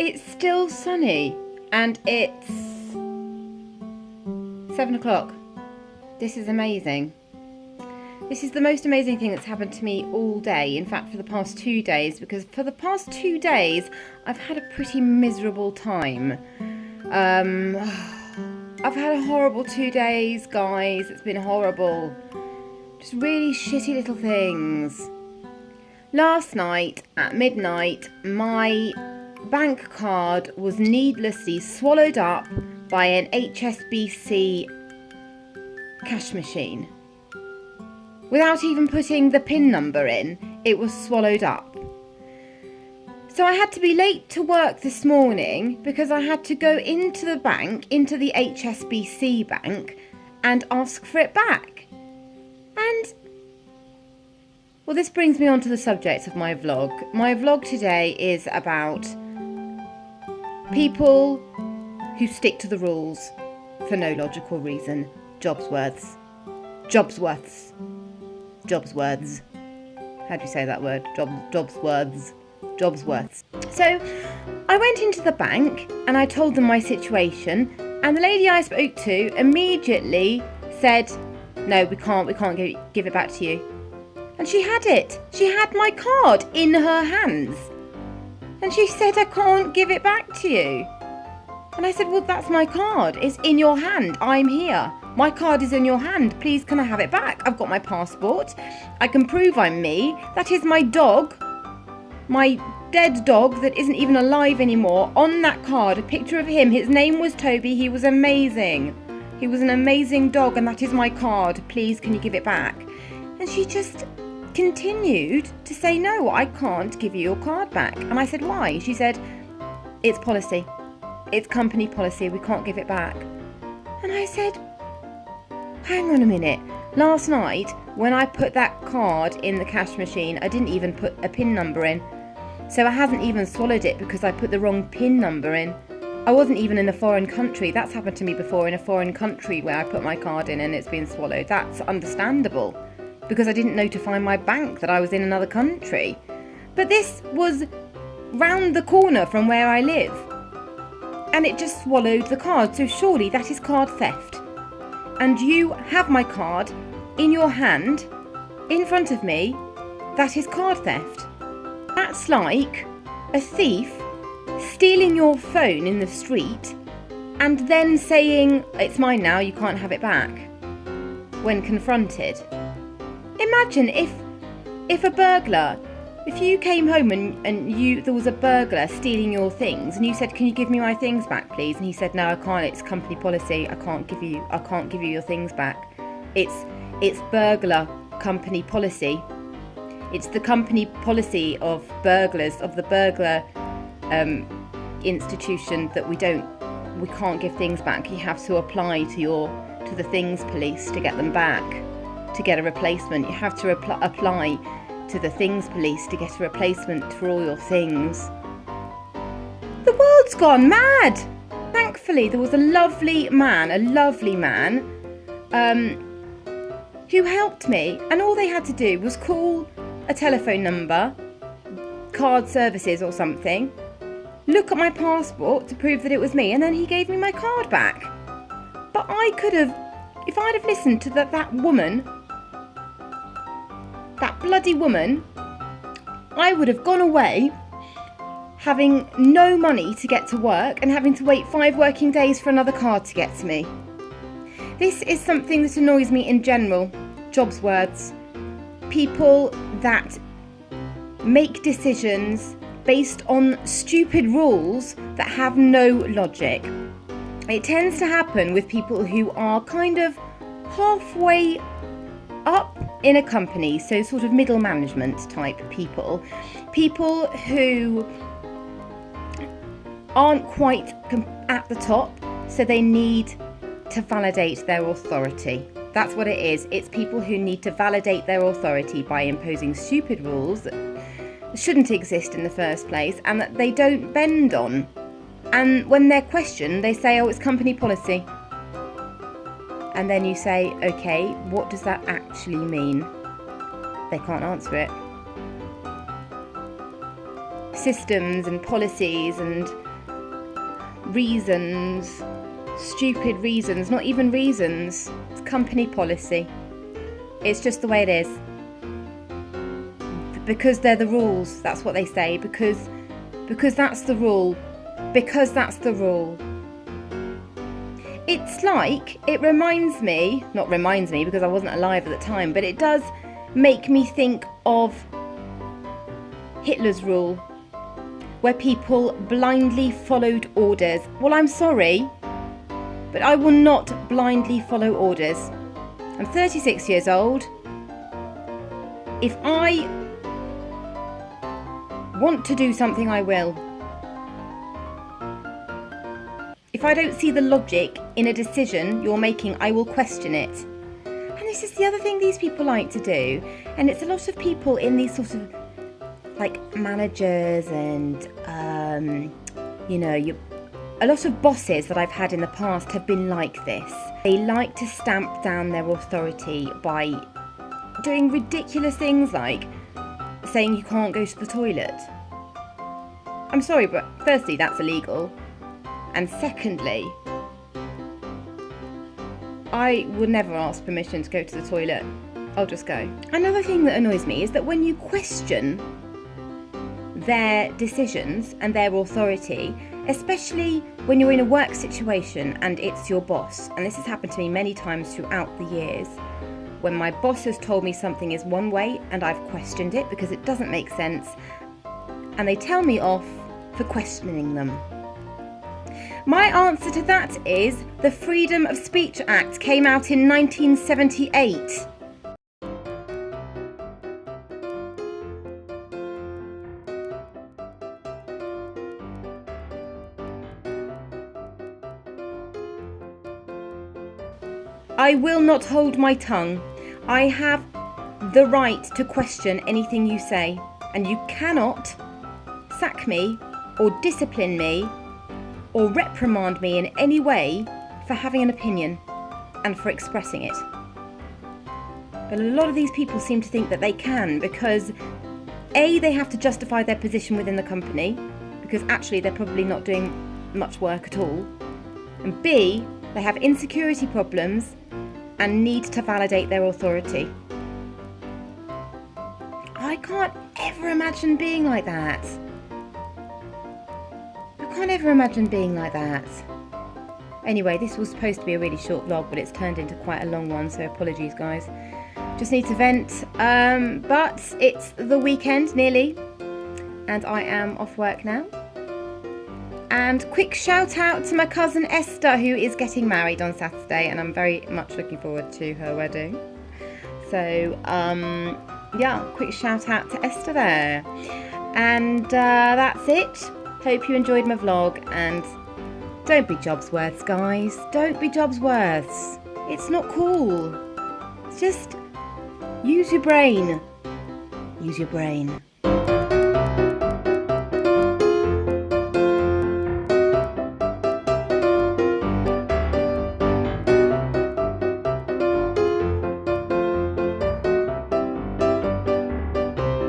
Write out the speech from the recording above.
It's still sunny and it's 7 o'clock. This is amazing. This is the most amazing thing that's happened to me all day. In fact, for the past 2 days, because for the past 2 days, I've had a pretty miserable time. I've had a horrible 2 days, guys. It's been horrible. Just really shitty little things. Last night at midnight, my bank card was needlessly swallowed up by an HSBC cash machine. Without even putting the PIN number in, it was swallowed up. So I had to be late to work this morning because I had to go into the bank, into the HSBC bank, and ask for it back. And, well, this brings me on to the subject of my vlog. My vlog today is about people who stick to the rules for no logical reason. JOBSWORTHS. JOBSWORTHS. JOBSWORTHS. How do you say that word? JOBSWORTHS. JOBSWORTHS. So I went into the bank and I told them my situation, and the lady I spoke to immediately said, no, we can't give it back to you. And she had it. She had my card in her hands. And she said, I can't give it back to you. And I said, well, that's my card. It's in your hand. I'm here. My card is in your hand. Please, can I have it back? I've got my passport. I can prove I'm me. That is my dog. My dead dog that isn't even alive anymore. On that card, a picture of him. His name was Toby. He was amazing. He was an amazing dog, and that is my card. Please, can you give it back? And she just continued to say, no, I can't give you your card back. And I said, why? She said, it's policy. It's company policy. We can't give it back. And I said, hang on a minute. Last night, when I put that card in the cash machine, I didn't even put a PIN number in. So I hasn't even swallowed it because I put the wrong PIN number in. I wasn't even in a foreign country. That's happened to me before, in a foreign country where I put my card in and it's been swallowed. That's understandable because I didn't notify my bank that I was in another country. But this was round the corner from where I live. And it just swallowed the card. So surely that is card theft. And you have my card in your hand, in front of me. That is card theft. That's like a thief stealing your phone in the street and then saying, it's mine now, you can't have it back, when confronted. Imagine if a burglar, if you came home and there was a burglar stealing your things and you said, can you give me my things back, please? And he said, no, I can't, it's company policy, I can't give you your things back. It's burglar company policy. It's the company policy of burglars, of the burglar institution, that we can't give things back. You have to apply to the things police to get them back, to get a replacement. You have to apply to the things police to get a replacement for all your things. The world's gone mad. Thankfully, there was a lovely man, who helped me, and all they had to do was call a telephone number, card services or something, look at my passport to prove that it was me, and then he gave me my card back. But I could have, if I'd have listened to that woman, that bloody woman, I would have gone away having no money to get to work and having to wait 5 working days for another card to get to me. This is something that annoys me in general. JOBSWORTHS. People that make decisions based on stupid rules that have no logic. It tends to happen with people who are kind of halfway up in a company, so sort of middle management type people. People who aren't quite at the top, so they need to validate their authority. That's what it is. It's people who need to validate their authority by imposing stupid rules that shouldn't exist in the first place and that they don't bend on. And when they're questioned, they say, oh, it's company policy. And then you say, okay, what does that actually mean? They can't answer it. Systems and policies and reasons, stupid reasons, not even reasons. It's company policy. It's just the way it is. Because they're the rules, that's what they say. Because that's the rule. Because that's the rule. It's like, it reminds me, not reminds me because I wasn't alive at the time, but it does make me think of Hitler's rule, where people blindly followed orders. Well, I'm sorry, but I will not blindly follow orders. I'm 36 years old. If I want to do something, I will. If I don't see the logic in a decision you're making, I will question it. And this is the other thing these people like to do. And it's a lot of people in these sort of like managers and, a lot of bosses that I've had in the past have been like this. They like to stamp down their authority by doing ridiculous things like saying you can't go to the toilet. I'm sorry, but firstly, that's illegal. And secondly, I would never ask permission to go to the toilet. I'll just go. Another thing that annoys me is that when you question their decisions and their authority, especially when you're in a work situation and it's your boss, and this has happened to me many times throughout the years, when my boss has told me something is one way and I've questioned it because it doesn't make sense, and they tell me off for questioning them. My answer to that is the Freedom of Speech Act came out in 1978. I will not hold my tongue. I have the right to question anything you say, and you cannot sack me or discipline me or reprimand me in any way for having an opinion and for expressing it. But a lot of these people seem to think that they can because A, they have to justify their position within the company because actually they're probably not doing much work at all, and B, they have insecurity problems and need to validate their authority. I can't ever imagine being like that. I can't ever imagine being like that. Anyway, this was supposed to be a really short vlog, but it's turned into quite a long one, so apologies guys. Just need to vent, but it's the weekend nearly, and I am off work now. And quick shout out to my cousin Esther, who is getting married on Saturday, and I'm very much looking forward to her wedding. So, quick shout out to Esther there. And that's it. Hope you enjoyed my vlog, and don't be JOBSWORTHS, guys. Don't be JOBSWORTHS. It's not cool. Just use your brain. Use your brain.